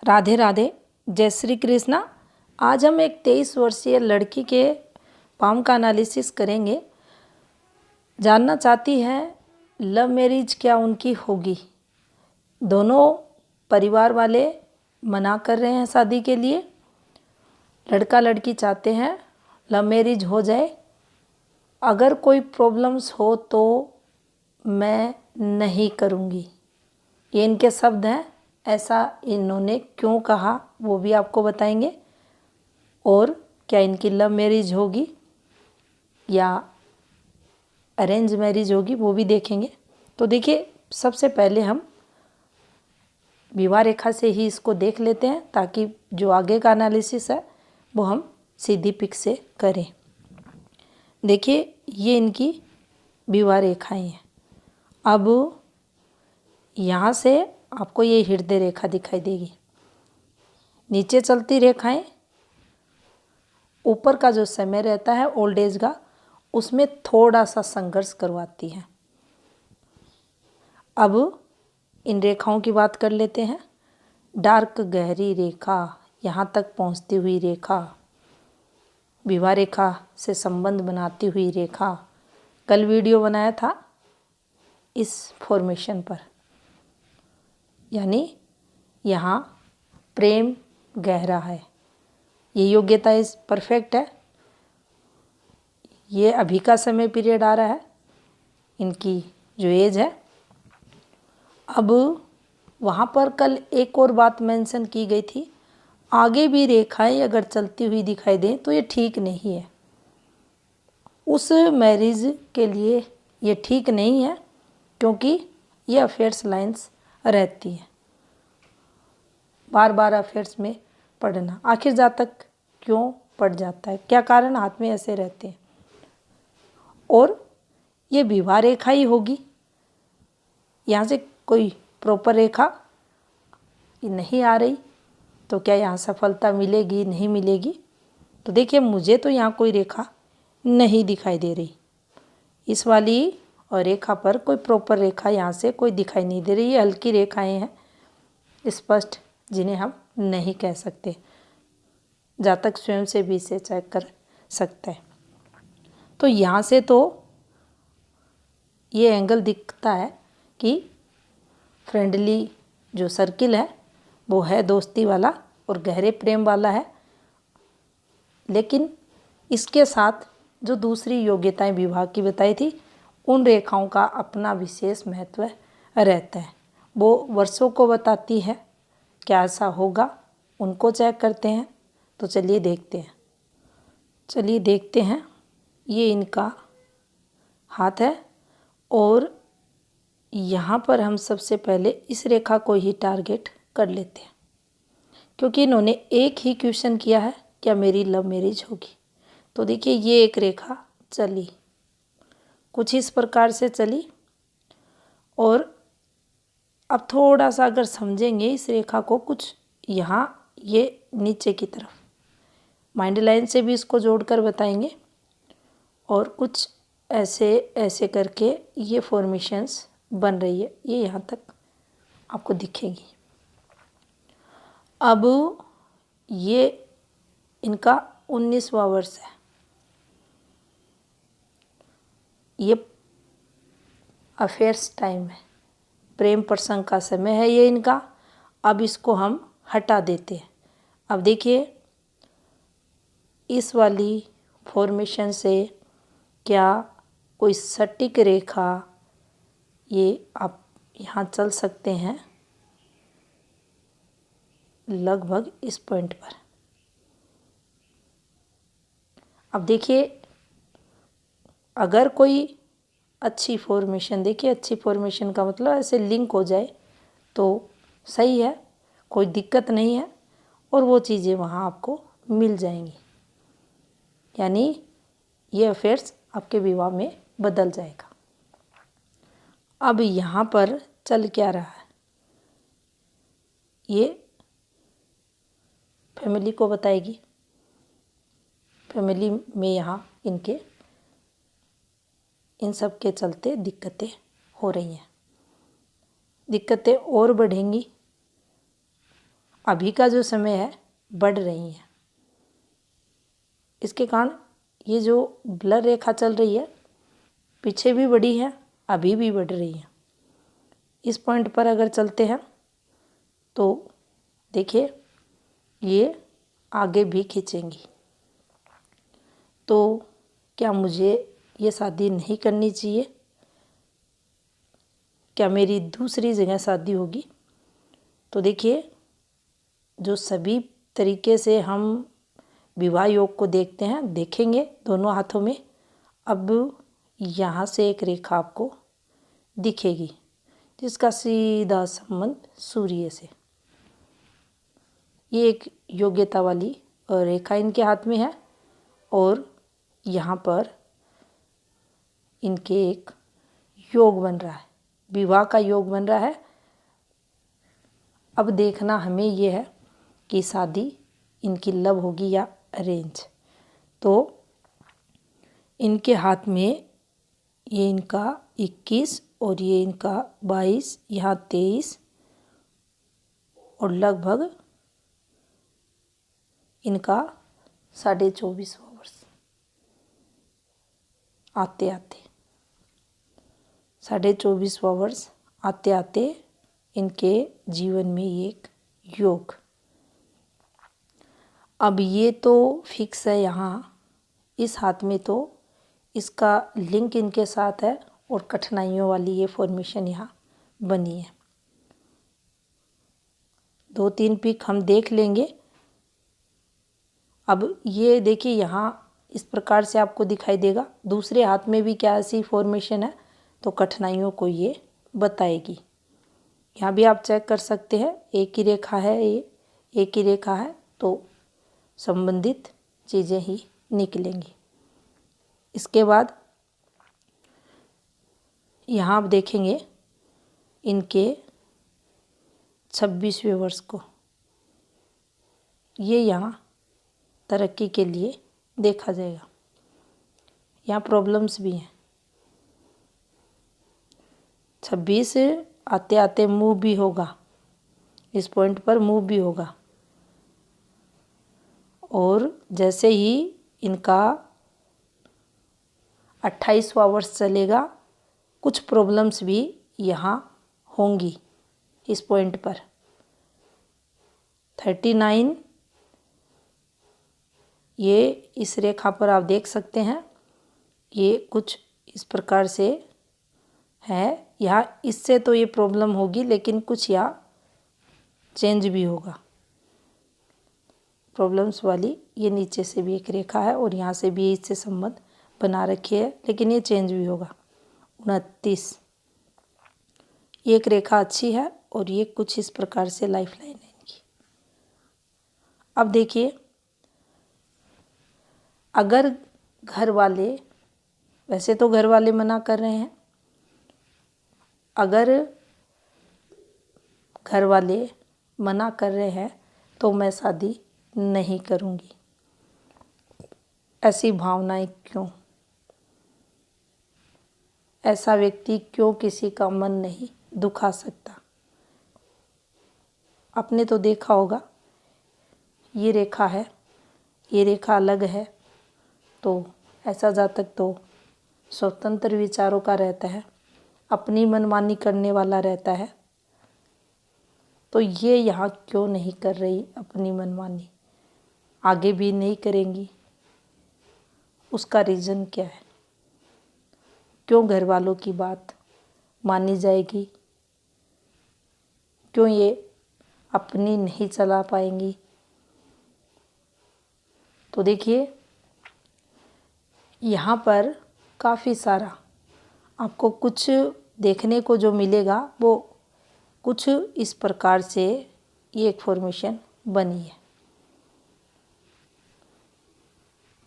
राधे राधे, जय श्री कृष्णा। आज हम एक 23 वर्षीय लड़की के पाम का एनालिसिस करेंगे। जानना चाहती है लव मैरिज क्या उनकी होगी। दोनों परिवार वाले मना कर रहे हैं शादी के लिए। लड़का लड़की चाहते हैं लव मैरिज हो जाए। अगर कोई प्रॉब्लम्स हो तो मैं नहीं करूँगी, ये इनके शब्द हैं। ऐसा इन्होंने क्यों कहा वो भी आपको बताएंगे। और क्या इनकी लव मैरिज होगी या अरेंज मैरिज होगी वो भी देखेंगे। तो देखिए, सबसे पहले हम विवाह रेखा से ही इसको देख लेते हैं ताकि जो आगे का एनालिसिस है वो हम सीधी पिक से करें। देखिए, ये इनकी विवाह रेखाएं हैं। अब यहाँ से आपको ये हृदय रेखा दिखाई देगी। नीचे चलती रेखाएं, ऊपर का जो समय रहता है ओल्ड एज का, उसमें थोड़ा सा संघर्ष करवाती है। अब इन रेखाओं की बात कर लेते हैं। डार्क गहरी रेखा, यहाँ तक पहुँचती हुई रेखा, विवाह रेखा से संबंध बनाती हुई रेखा। कल वीडियो बनाया था इस फॉर्मेशन पर, यानी यहाँ प्रेम गहरा है। ये योग्यता इस परफेक्ट है। ये अभी का समय पीरियड आ रहा है, इनकी जो एज है। अब वहाँ पर कल एक और बात मेंशन की गई थी, आगे भी रेखाएं अगर चलती हुई दिखाई दें तो ये ठीक नहीं है। उस मैरिज के लिए ये ठीक नहीं है क्योंकि ये अफेयर्स लाइंस रहती है। बार बार अफेयर्स में पढ़ना, आखिर जातक क्यों पड़ जाता है, क्या कारण हाथ में ऐसे रहते हैं। और ये विवाह रेखा ही होगी, यहाँ से कोई प्रॉपर रेखा नहीं आ रही तो क्या यहाँ सफलता मिलेगी नहीं मिलेगी। तो देखिए, मुझे तो यहाँ कोई रेखा नहीं दिखाई दे रही। इस वाली और रेखा पर कोई प्रॉपर रेखा यहाँ से कोई दिखाई नहीं दे रही। ये हल्की रेखाएं हैं स्पष्ट, जिन्हें हम नहीं कह सकते। जातक स्वयं से भी इसे चेक कर सकता है। तो यहाँ से तो ये एंगल दिखता है कि फ्रेंडली जो सर्किल है वो है दोस्ती वाला और गहरे प्रेम वाला है। लेकिन इसके साथ जो दूसरी योग्यताएं विवाह की बताई थी, उन रेखाओं का अपना विशेष महत्व रहता है। वो वर्षों को बताती है। क्या ऐसा होगा, उनको चेक करते हैं। तो चलिए देखते हैं। ये इनका हाथ है और यहाँ पर हम सबसे पहले इस रेखा को ही टारगेट कर लेते हैं क्योंकि इन्होंने एक ही क्वेश्चन किया है, क्या मेरी लव मैरिज होगी। तो देखिए, ये एक रेखा चली, कुछ इस प्रकार से चली। और अब थोड़ा सा अगर समझेंगे इस रेखा को, कुछ यहाँ ये नीचे की तरफ माइंड लाइन से भी इसको जोड़कर बताएंगे। और कुछ ऐसे करके ये फॉर्मेशंस बन रही है, ये यहाँ तक आपको दिखेगी। अब ये इनका 19वां वर्ष है। ये अफेयर्स टाइम है, प्रेम प्रसंग का समय है ये इनका। अब इसको हम हटा देते हैं। अब देखिए, इस वाली फॉर्मेशन से क्या कोई सटीक रेखा, ये आप यहाँ चल सकते हैं लगभग इस पॉइंट पर। अब देखिए, अगर कोई अच्छी फॉर्मेशन, देखिए अच्छी फॉर्मेशन का मतलब ऐसे लिंक हो जाए तो सही है, कोई दिक्कत नहीं है और वो चीज़ें वहाँ आपको मिल जाएंगी। यानी ये अफेयर्स आपके विवाह में बदल जाएगा। अब यहाँ पर चल क्या रहा है, ये फैमिली को बताएगी। फैमिली में यहाँ इनके इन सब के चलते दिक्कतें हो रही हैं। दिक्कतें और बढ़ेंगी अभी का जो समय है बढ़ रही हैं। इसके कारण ये जो ब्लर रेखा चल रही है पीछे भी बढ़ी है, अभी भी बढ़ रही है। इस पॉइंट पर अगर चलते हैं तो देखिए ये आगे भी खींचेंगी। तो क्या मुझे ये शादी नहीं करनी चाहिए? क्या मेरी दूसरी जगह शादी होगी? तो देखिए जो सभी तरीके से हम विवाह योग को देखते हैं, देखेंगे दोनों हाथों में। अब यहाँ से एक रेखा आपको दिखेगी जिसका सीधा संबंध सूर्य से। ये एक योग्यता वाली रेखा इनके हाथ में है और यहाँ पर इनके एक योग बन रहा है, विवाह का योग बन रहा है। अब देखना हमें ये है कि शादी इनकी लव होगी या अरेंज। तो इनके हाथ में ये इनका 21 और ये इनका 22, यहाँ 23 और लगभग इनका 24.5 वर्ष आते आते 24.5 वर्ष आते आते इनके जीवन में एक योग। अब ये तो फिक्स है यहाँ इस हाथ में, तो इसका लिंक इनके साथ है और कठिनाइयों वाली ये फॉर्मेशन यहाँ बनी है। 2-3 पिक हम देख लेंगे। अब ये देखिए यहाँ इस प्रकार से आपको दिखाई देगा। दूसरे हाथ में भी क्या ऐसी फॉर्मेशन है तो कठिनाइयों को ये बताएगी। यहाँ भी आप चेक कर सकते हैं, एक ही रेखा है, ये एक ही रेखा है तो संबंधित चीज़ें ही निकलेंगी। इसके बाद यहाँ आप देखेंगे इनके 26वें वर्ष को, ये यहाँ तरक्की के लिए देखा जाएगा। यहाँ प्रॉब्लम्स भी हैं। 26 आते आते मूव भी होगा, इस पॉइंट पर मूव भी होगा और जैसे ही इनका 28वां वर्ष चलेगा कुछ प्रॉब्लम्स भी यहाँ होंगी। इस पॉइंट पर 39 ये इस रेखा पर आप देख सकते हैं, ये कुछ इस प्रकार से है। यहाँ इससे तो ये प्रॉब्लम होगी लेकिन कुछ यहाँ चेंज भी होगा। प्रॉब्लम्स वाली ये नीचे से भी एक रेखा है और यहाँ से भी इससे संबंध बना रखी है लेकिन ये चेंज भी होगा। 29 एक रेखा अच्छी है और ये कुछ इस प्रकार से लाइफ लाइन है इनकी। अब देखिए अगर घर वाले, वैसे तो घर वाले मना कर रहे हैं, अगर घर वाले मना कर रहे हैं तो मैं शादी नहीं करूँगी। ऐसी भावनाएं क्यों? ऐसा व्यक्ति क्यों किसी का मन नहीं दुखा सकता? आपने तो देखा होगा ये रेखा है, ये रेखा अलग है, तो ऐसा जातक तो स्वतंत्र विचारों का रहता है, अपनी मनमानी करने वाला रहता है। तो ये यहाँ क्यों नहीं कर रही अपनी मनमानी, आगे भी नहीं करेंगी? उसका रीज़न क्या है? क्यों घर वालों की बात मानी जाएगी? क्यों ये अपनी नहीं चला पाएंगी? तो देखिए यहाँ पर काफ़ी सारा आपको कुछ देखने को जो मिलेगा वो कुछ इस प्रकार से ये एक फॉर्मेशन बनी है।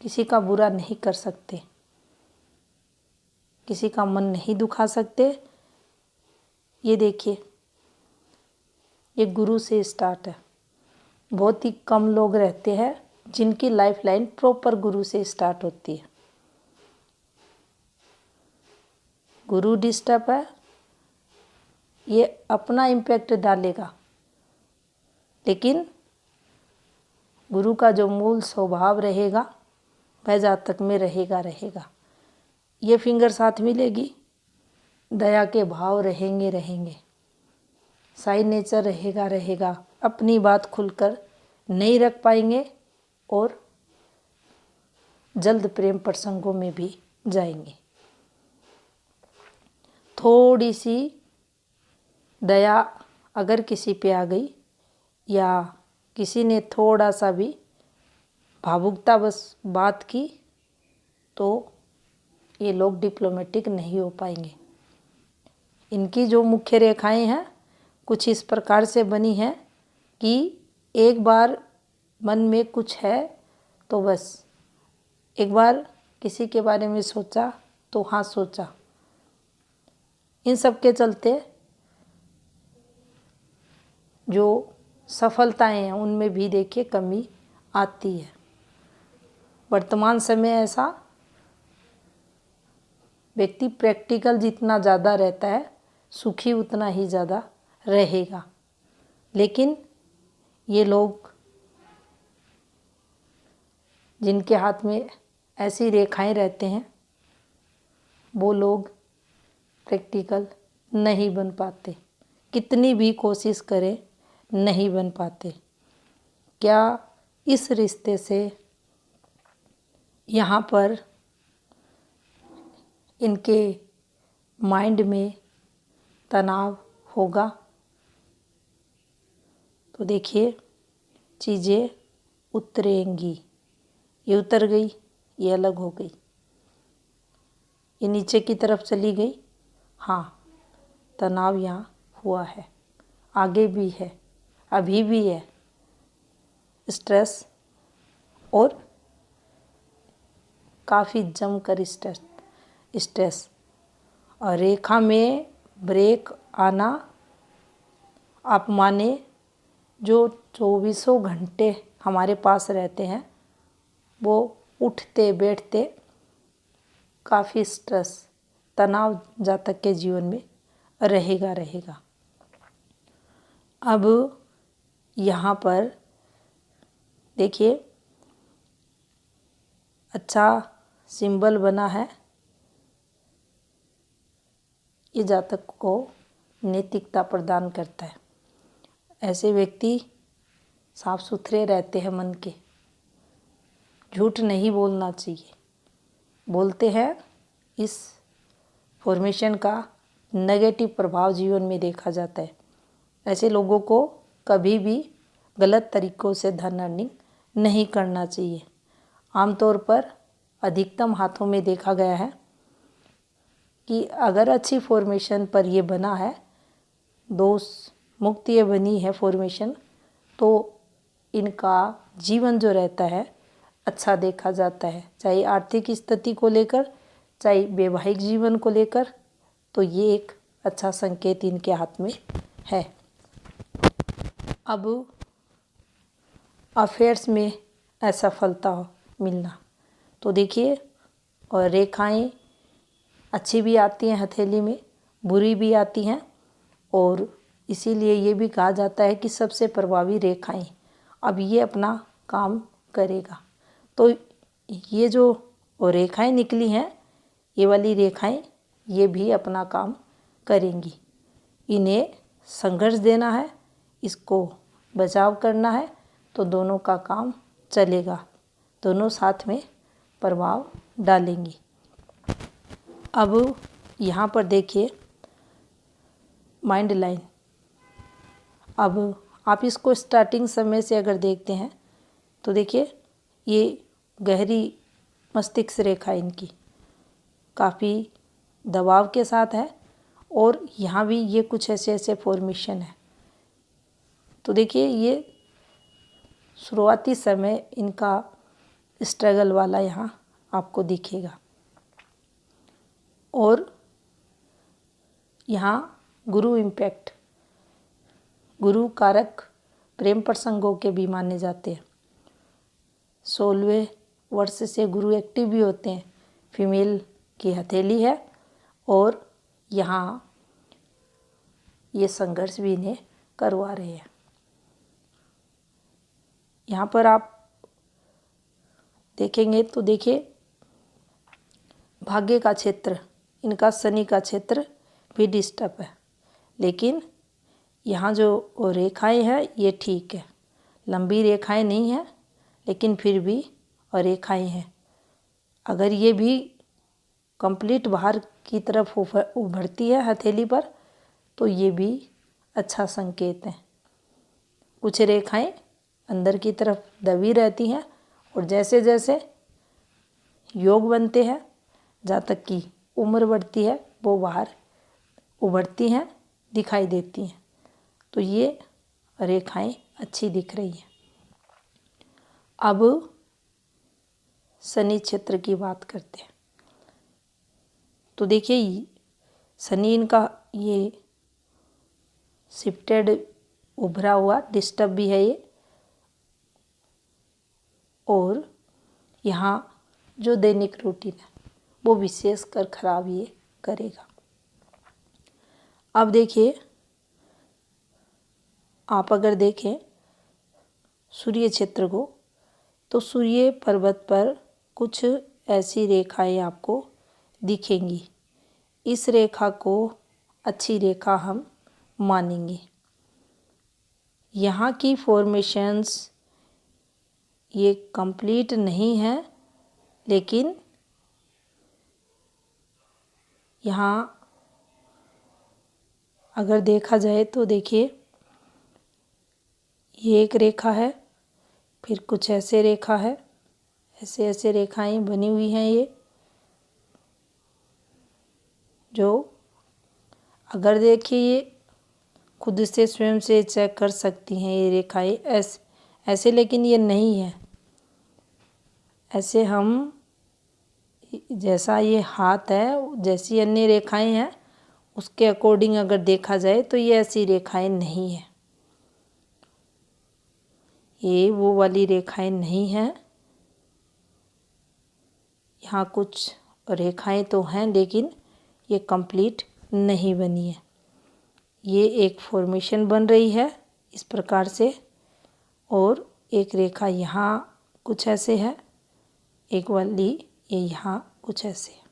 किसी का बुरा नहीं कर सकते, किसी का मन नहीं दुखा सकते। ये देखिए ये गुरु से स्टार्ट है। बहुत ही कम लोग रहते हैं जिनकी लाइफ लाइन प्रॉपर गुरु से स्टार्ट होती है। गुरु डिस्टर्ब है, ये अपना इम्पैक्ट डालेगा लेकिन गुरु का जो मूल स्वभाव रहेगा वह जातक में रहेगा। ये फिंगर साथ मिलेगी, दया के भाव रहेंगे। साइड नेचर रहेगा। अपनी बात खुलकर नहीं रख पाएंगे और जल्द प्रेम प्रसंगों में भी जाएंगे। थोड़ी सी दया अगर किसी पे आ गई या किसी ने थोड़ा सा भी भावुकता बस बात की तो ये लोग डिप्लोमेटिक नहीं हो पाएंगे। इनकी जो मुख्य रेखाएं हैं कुछ इस प्रकार से बनी हैं कि एक बार मन में कुछ है तो बस एक बार किसी के बारे में सोचा तो हाँ सोचा। इन सब के चलते जो सफलताएं हैं उनमें भी देखिए कमी आती है। वर्तमान समय ऐसा व्यक्ति प्रैक्टिकल जितना ज़्यादा रहता है सुखी उतना ही ज़्यादा रहेगा। लेकिन ये लोग जिनके हाथ में ऐसी रेखाएं रहते हैं वो लोग प्रैक्टिकल नहीं बन पाते, कितनी भी कोशिश करें नहीं बन पाते। क्या इस रिश्ते से यहाँ पर इनके माइंड में तनाव होगा? तो देखिए चीज़ें उतरेंगी। ये उतर गई, ये अलग हो गई, ये नीचे की तरफ चली गई। हाँ, तनाव यहाँ हुआ है, आगे भी है, अभी भी है स्ट्रेस और काफ़ी जमकर स्ट्रेस और रेखा में ब्रेक आना। आप माने जो 24 घंटे हमारे पास रहते हैं वो उठते बैठते काफ़ी स्ट्रेस तनाव जातक के जीवन में रहेगा। अब यहाँ पर देखिए अच्छा सिंबल बना है, ये जातक को नैतिकता प्रदान करता है। ऐसे व्यक्ति साफ सुथरे रहते हैं मन के, झूठ नहीं बोलना चाहिए। बोलते हैं इस फॉर्मेशन का नेगेटिव प्रभाव जीवन में देखा जाता है। ऐसे लोगों को कभी भी गलत तरीक़ों से धन अर्निंग नहीं करना चाहिए। आमतौर पर अधिकतम हाथों में देखा गया है कि अगर अच्छी फॉर्मेशन पर ये बना है, दोष मुक्त ये बनी है फॉर्मेशन, तो इनका जीवन जो रहता है अच्छा देखा जाता है, चाहे आर्थिक स्थिति को लेकर चाहे वैवाहिक जीवन को लेकर। तो ये एक अच्छा संकेत इनके हाथ में है। अब अफेयर्स में असफलता मिलना, तो देखिए और रेखाएं अच्छी भी आती हैं हथेली में, बुरी भी आती हैं और इसीलिए ये भी कहा जाता है कि सबसे प्रभावी रेखाएं। अब ये अपना काम करेगा। तो ये जो रेखाएं निकली हैं, ये वाली रेखाएं ये भी अपना काम करेंगी। इन्हें संघर्ष देना है, इसको बचाव करना है, तो दोनों का काम चलेगा, दोनों साथ में प्रभाव डालेंगी। अब यहाँ पर देखिए माइंड लाइन। अब आप इसको स्टार्टिंग समय से अगर देखते हैं तो देखिए ये गहरी मस्तिष्क रेखा इनकी काफ़ी दबाव के साथ है और यहाँ भी ये कुछ ऐसे फॉर्मेशन है। तो देखिए ये शुरुआती समय इनका स्ट्रगल वाला यहाँ आपको दिखेगा। और यहाँ गुरु इम्पैक्ट, गुरु कारक प्रेम प्रसंगों के भी माने जाते हैं। 16वें वर्ष से गुरु एक्टिव भी होते हैं। फीमेल की हथेली है और यहाँ ये संघर्ष भी इन्हें करवा रहे हैं। यहाँ पर आप देखेंगे तो देखिए भाग्य का क्षेत्र, इनका शनि का क्षेत्र भी डिस्टर्ब है, लेकिन यहाँ जो रेखाएं हैं ये ठीक है, लंबी रेखाएं नहीं हैं लेकिन फिर भी रेखाएं हैं। अगर ये भी कंप्लीट बाहर की तरफ उभरती है हथेली पर तो ये भी अच्छा संकेत है। कुछ रेखाएं अंदर की तरफ दबी रहती हैं और जैसे जैसे योग बनते हैं, जहाँ तक कि उम्र बढ़ती है, वो बाहर उभरती हैं, दिखाई देती हैं। तो ये रेखाएं अच्छी दिख रही हैं। अब शनि क्षेत्र की बात करते हैं। तो देखिए शनि इनका ये शिफ्टेड उभरा हुआ डिस्टर्ब भी है ये, और यहाँ जो दैनिक रूटीन है वो विशेषकर खराब ये करेगा। अब देखिए आप अगर देखें सूर्य क्षेत्र को, तो सूर्य पर्वत पर कुछ ऐसी रेखाएं आपको दिखेंगी। इस रेखा को अच्छी रेखा हम मानेंगे। यहाँ की फॉर्मेशंस ये कंप्लीट नहीं है, लेकिन यहाँ अगर देखा जाए तो देखिए ये एक रेखा है, फिर कुछ ऐसे रेखा है, ऐसे ऐसे रेखाएं बनी हुई हैं ये, जो अगर देखिए ये खुद से स्वयं से चेक कर सकती हैं ये रेखाएं ऐसे, लेकिन ये नहीं है ऐसे। हम जैसा ये हाथ है, जैसी अन्य रेखाएं हैं उसके अकॉर्डिंग अगर देखा जाए तो ये ऐसी रेखाएं नहीं है, ये वो वाली रेखाएं नहीं हैं। यहाँ कुछ रेखाएं तो हैं लेकिन ये कंप्लीट नहीं बनी है। ये एक फॉर्मेशन बन रही है इस प्रकार से, और एक रेखा यहाँ कुछ ऐसे है, एक वाली ये यहाँ कुछ ऐसे है।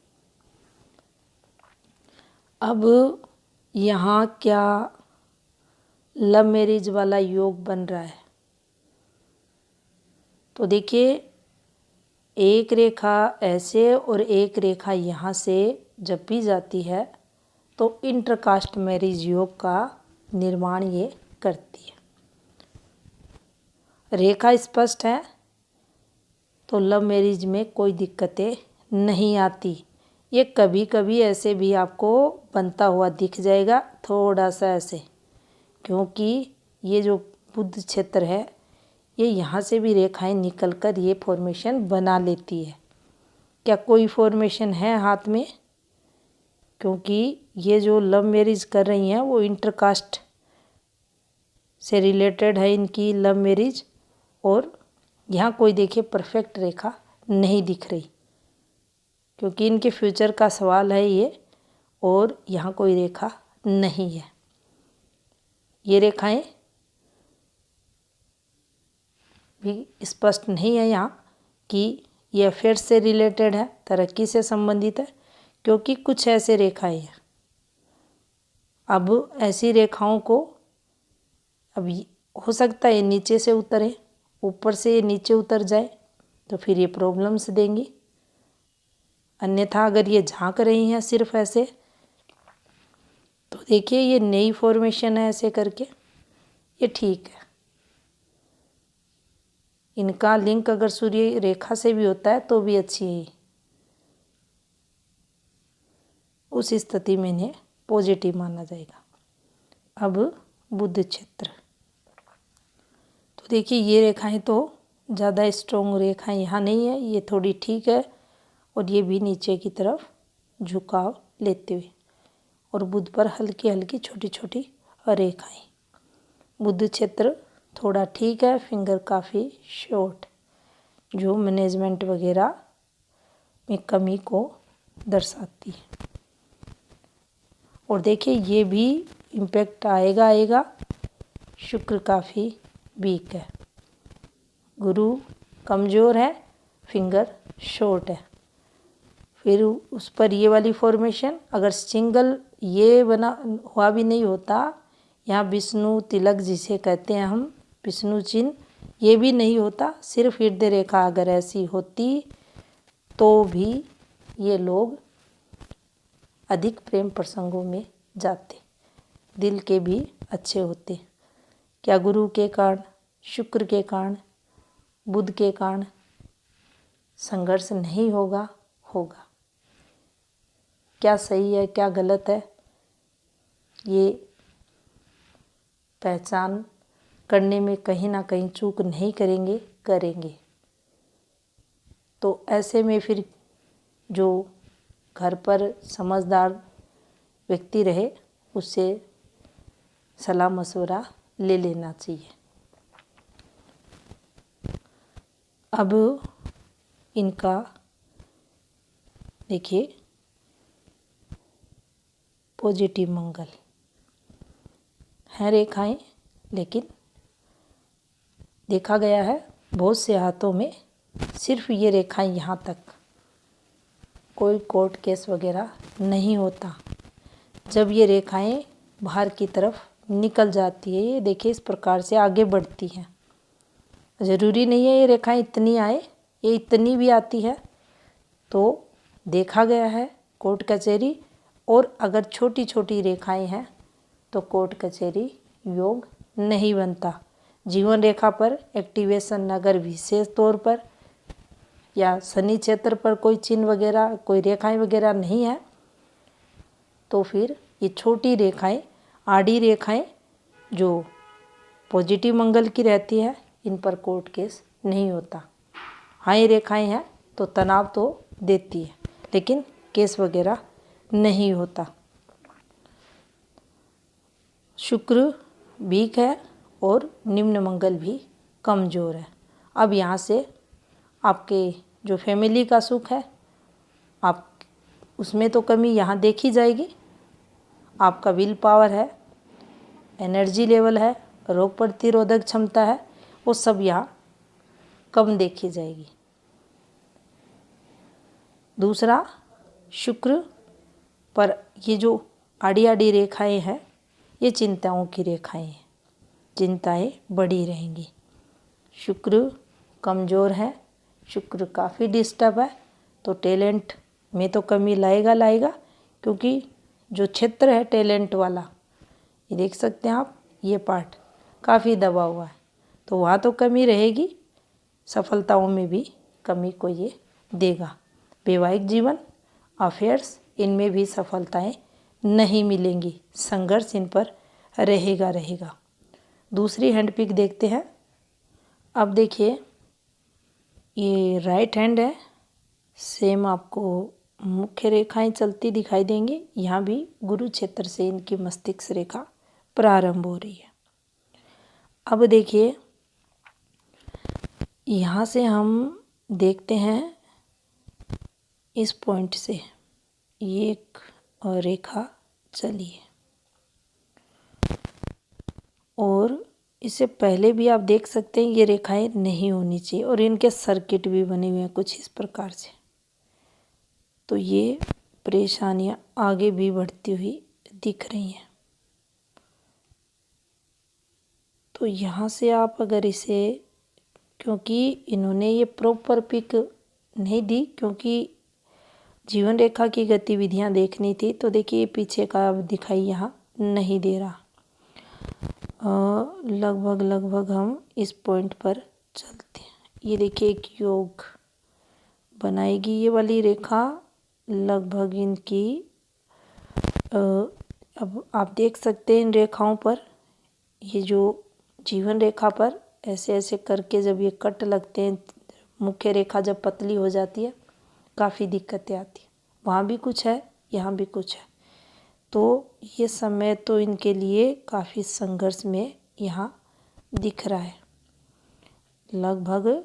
अब यहाँ क्या लव मैरिज वाला योग बन रहा है। तो देखिए एक रेखा ऐसे और एक रेखा यहाँ से जब भी जाती है तो इंटरकास्ट मैरिज योग का निर्माण ये करती है। रेखा स्पष्ट है तो लव मैरिज में कोई दिक्कतें नहीं आती। ये कभी कभी ऐसे भी आपको बनता हुआ दिख जाएगा, थोड़ा सा ऐसे, क्योंकि ये जो बुध क्षेत्र है ये यहाँ से भी रेखाएं निकलकर ये फॉर्मेशन बना लेती है। क्या कोई फॉर्मेशन है हाथ में? क्योंकि ये जो लव मैरिज कर रही हैं वो इंटरकास्ट से रिलेटेड है इनकी लव मैरिज, और यहाँ कोई देखिए परफेक्ट रेखा नहीं दिख रही, क्योंकि इनके फ्यूचर का सवाल है ये, और यहाँ कोई रेखा नहीं है। ये रेखाएं भी स्पष्ट नहीं है यहाँ कि ये अफेयर से रिलेटेड है, तरक्की से संबंधित है, क्योंकि कुछ ऐसे रेखाएं हैं। अब ऐसी रेखाओं को अभी हो सकता है नीचे से उतरे, ऊपर से नीचे उतर जाए तो फिर ये प्रॉब्लम्स देंगी। अन्यथा अगर ये झांक रही हैं सिर्फ ऐसे, तो देखिए ये नई फॉर्मेशन है ऐसे करके, ये ठीक है। इनका लिंक अगर सूर्य रेखा से भी होता है तो भी अच्छी है, उस स्थिति में इन्हें पॉजिटिव माना जाएगा। अब बुध क्षेत्र, तो देखिए ये रेखाएं तो ज़्यादा स्ट्रॉन्ग रेखाएं यहाँ नहीं है, ये थोड़ी ठीक है, और ये भी नीचे की तरफ झुकाव लेते हुए, और बुध पर हल्की हल्की छोटी छोटी रेखाएं। बुध क्षेत्र थोड़ा ठीक है, फिंगर काफ़ी शॉर्ट, जो मैनेजमेंट वगैरह में कमी को दर्शाती है। और देखिए ये भी इम्पैक्ट आएगा। शुक्र काफ़ी वीक है, गुरु कमज़ोर है, फिंगर शॉर्ट है। फिर उस पर ये वाली फॉर्मेशन, अगर सिंगल ये बना हुआ भी नहीं होता, यहाँ विष्णु तिलक जिसे कहते हैं हम, विष्णु चिन्ह, ये भी नहीं होता, सिर्फ हृदय रेखा अगर ऐसी होती तो भी ये लोग अधिक प्रेम प्रसंगों में जाते, दिल के भी अच्छे होते। क्या गुरु के कारण, शुक्र के कारण, बुध के कारण संघर्ष नहीं होगा? होगा। क्या सही है क्या गलत है, ये पहचान करने में कहीं ना कहीं चूक नहीं करेंगे, करेंगे। तो ऐसे में फिर जो घर पर समझदार व्यक्ति रहे उससे सलाह मशवरा ले लेना चाहिए। अब इनका देखिए, पॉजिटिव मंगल है रेखाएं, लेकिन देखा गया है बहुत से हाथों में सिर्फ ये रेखाएं यहाँ तक, कोई कोर्ट केस वगैरह नहीं होता। जब ये रेखाएं बाहर की तरफ निकल जाती है, ये देखिए इस प्रकार से आगे बढ़ती हैं। ज़रूरी नहीं है ये रेखाएं इतनी आए, ये इतनी भी आती है तो देखा गया है कोर्ट कचहरी, और अगर छोटी छोटी रेखाएं हैं तो कोर्ट कचहरी योग नहीं बनता। जीवन रेखा पर एक्टिवेशन अगर विशेष तौर पर या शनि क्षेत्र पर कोई चिन्ह वगैरह, कोई रेखाएं वगैरह नहीं है, तो फिर ये छोटी रेखाएं, आड़ी रेखाएं जो पॉजिटिव मंगल की रहती है, इन पर कोर्ट केस नहीं होता। हाँ, ये रेखाएं हैं तो तनाव तो देती है, लेकिन केस वगैरह नहीं होता। शुक्र वीक है और निम्न मंगल भी कमज़ोर है। अब यहाँ से आपके जो फैमिली का सुख है, आप उसमें तो कमी यहाँ देखी जाएगी। आपका विल पावर है, एनर्जी लेवल है, रोग प्रतिरोधक क्षमता है, वो सब यहाँ कम देखी जाएगी। दूसरा, शुक्र पर ये जो आड़ी आड़ी रेखाएं हैं, ये चिंताओं की रेखाएं हैं, चिंताएं बढ़ी रहेंगी। शुक्र कमज़ोर है, शुक्र काफ़ी डिस्टर्ब है, तो टैलेंट में तो कमी लाएगा, क्योंकि जो क्षेत्र है टैलेंट वाला, ये देख सकते हैं आप, ये पार्ट काफ़ी दबा हुआ है, तो वहाँ तो कमी रहेगी, सफलताओं में भी कमी को ये देगा। वैवाहिक जीवन, अफेयर्स, इनमें भी सफलताएं नहीं मिलेंगी, संघर्ष इन पर रहेगा। दूसरी हैंड पिक देखते हैं। अब देखिए, ये राइट हैंड है, सेम आपको मुख्य रेखाएं चलती दिखाई देंगी। यहाँ भी गुरु क्षेत्र से इनकी मस्तिष्क रेखा प्रारंभ हो रही है। अब देखिए, यहाँ से हम देखते हैं इस पॉइंट से ये एक रेखा चली है, और इससे पहले भी आप देख सकते हैं ये रेखाएं नहीं होनी चाहिए, और इनके सर्किट भी बने हुए हैं कुछ इस प्रकार से। तो ये परेशानियां आगे भी बढ़ती हुई दिख रही हैं। तो यहाँ से आप अगर इसे, क्योंकि इन्होंने ये प्रॉपर पिक नहीं दी, क्योंकि जीवन रेखा की गतिविधियाँ देखनी थी, तो देखिए पीछे का दिखाई यहाँ नहीं दे रहा। लगभग हम इस पॉइंट पर चलते हैं। ये देखिए एक योग बनाएगी ये वाली रेखा, लगभग इनकी अब आप देख सकते हैं इन रेखाओं पर, ये जो जीवन रेखा पर ऐसे ऐसे करके जब ये कट लगते हैं, मुख्य रेखा जब पतली हो जाती है, काफ़ी दिक्कतें आती हैं। वहाँ भी कुछ है, यहाँ भी कुछ है, तो ये समय तो इनके लिए काफ़ी संघर्ष में यहाँ दिख रहा है। लगभग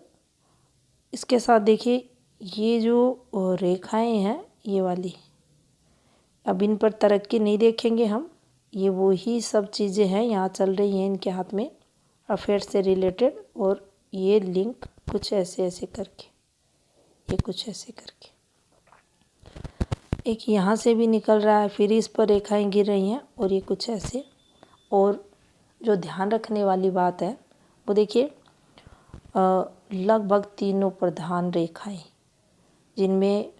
इसके साथ देखिए ये जो रेखाएं हैं, ये वाली, अब इन पर तरक्की नहीं देखेंगे हम, ये वो ही सब चीज़ें हैं यहाँ चल रही हैं इनके हाथ में, अफेयर से रिलेटेड, और ये लिंक कुछ ऐसे ऐसे करके, ये कुछ ऐसे करके एक यहाँ से भी निकल रहा है, फिर इस पर रेखाएं गिर रही हैं और ये कुछ ऐसे। और जो ध्यान रखने वाली बात है वो देखिए, लगभग तीनों प्रधान रेखाएं, जिनमें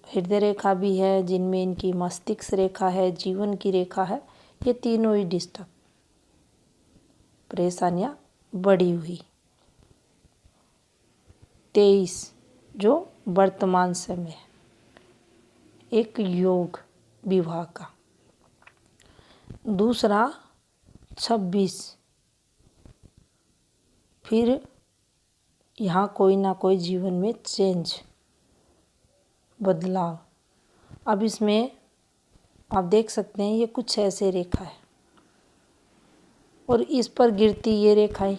हृदय रेखा भी है, जिनमें इनकी मस्तिष्क रेखा है, जीवन की रेखा है, ये तीनों ही डिस्टर्ब, परेशानियाँ बढ़ी हुई। 23 जो वर्तमान समय है, एक योग विवाह का। दूसरा 26 फिर यहाँ कोई ना कोई जीवन में चेंज, बदलाव। अब इसमें आप देख सकते हैं ये कुछ ऐसे रेखा है और इस पर गिरती ये रेखाएं,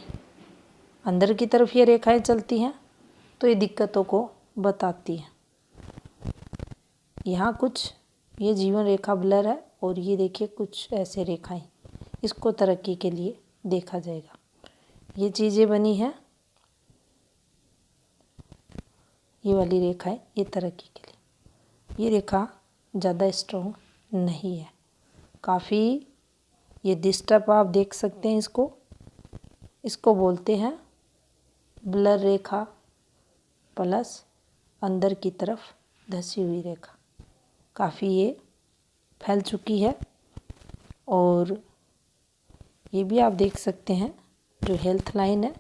अंदर की तरफ ये रेखाएं चलती हैं तो ये दिक्कतों को बताती हैं। यहाँ कुछ ये जीवन रेखा ब्लर है और ये देखिए कुछ ऐसे रेखाएं, इसको तरक्की के लिए देखा जाएगा। ये चीज़ें बनी हैं, ये वाली रेखाएं ये तरक्की के लिए। ये रेखा ज़्यादा स्ट्रॉन्ग नहीं है, काफ़ी ये डिस्टर्ब आप देख सकते हैं। इसको बोलते हैं ब्लर रेखा प्लस अंदर की तरफ धसी हुई रेखा। काफ़ी ये फैल चुकी है और ये भी आप देख सकते हैं जो हेल्थ लाइन है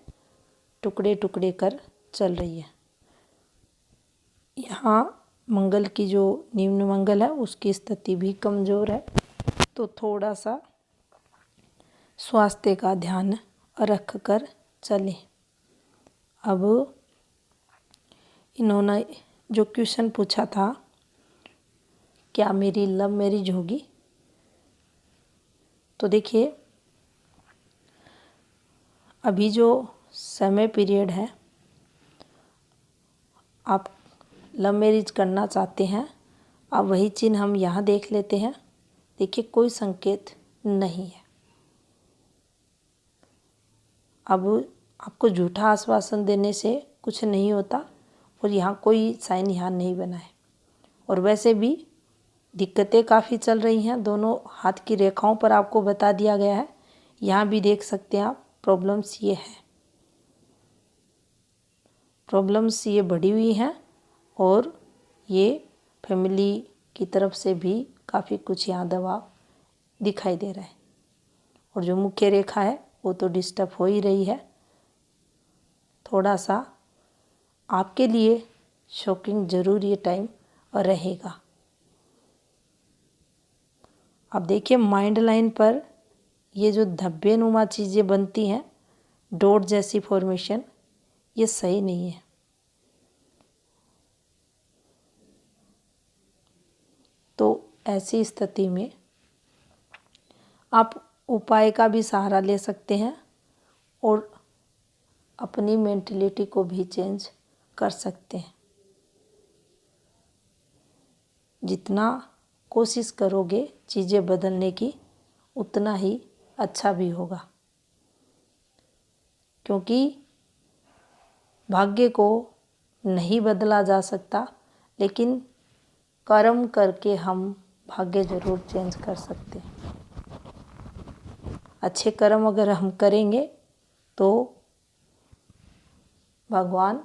टुकड़े टुकड़े कर चल रही है। यहाँ मंगल की जो निम्न मंगल है उसकी स्थिति भी कमज़ोर है, तो थोड़ा सा स्वास्थ्य का ध्यान रख कर चलें। अब इन्होंने जो क्वेश्चन पूछा था, क्या मेरी लव मैरिज होगी, तो देखिए अभी जो समय पीरियड है, आप लव मैरिज करना चाहते हैं, अब वही चिन्ह हम यहाँ देख लेते हैं। देखिए कोई संकेत नहीं है। अब आपको झूठा आश्वासन देने से कुछ नहीं होता और यहाँ कोई साइन यहाँ नहीं बना है। और वैसे भी दिक्कतें काफ़ी चल रही हैं, दोनों हाथ की रेखाओं पर आपको बता दिया गया है। यहाँ भी देख सकते हैं आप, प्रॉब्लम्स ये हैं, प्रॉब्लम्स ये बढ़ी हुई हैं और ये फैमिली की तरफ से भी काफ़ी कुछ यहाँ दबाव दिखाई दे रहा है। और जो मुख्य रेखा है वो तो डिस्टर्ब हो ही रही है। थोड़ा सा आपके लिए शॉकिंग ज़रूर ये टाइम रहेगा। अब देखिए माइंड लाइन पर ये जो धब्बे नुमा चीज़ें बनती हैं, डॉट जैसी फॉर्मेशन, ये सही नहीं है। तो ऐसी स्थिति में आप उपाय का भी सहारा ले सकते हैं और अपनी मेंटलिटी को भी चेंज कर सकते हैं। जितना कोशिश करोगे चीज़ें बदलने की, उतना ही अच्छा भी होगा, क्योंकि भाग्य को नहीं बदला जा सकता, लेकिन कर्म करके हम भाग्य जरूर चेंज कर सकते हैं। अच्छे कर्म अगर हम करेंगे तो भगवान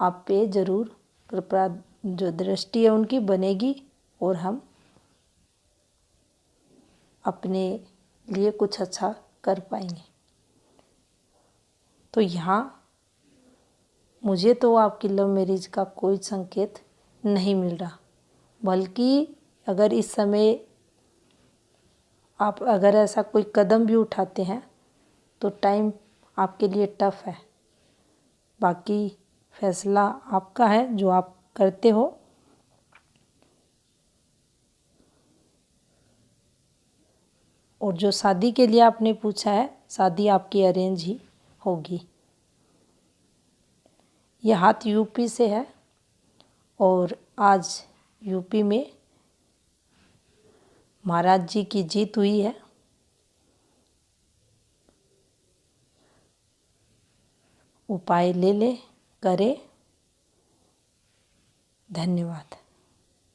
आप पे जरूर कृपा, जो दृष्टि है उनकी बनेगी और हम अपने लिए कुछ अच्छा कर पाएंगे। तो यहाँ मुझे तो आपकी लव मैरिज का कोई संकेत नहीं मिल रहा, बल्कि अगर इस समय आप अगर ऐसा कोई कदम भी उठाते हैं तो टाइम आपके लिए टफ है। बाकी फैसला आपका है जो आप करते हो। और जो शादी के लिए आपने पूछा है, शादी आपकी अरेंज ही होगी। यह हाथ यूपी से है और आज यूपी में महाराज जी की जीत हुई है। उपाय ले ले, करे धन्यवाद।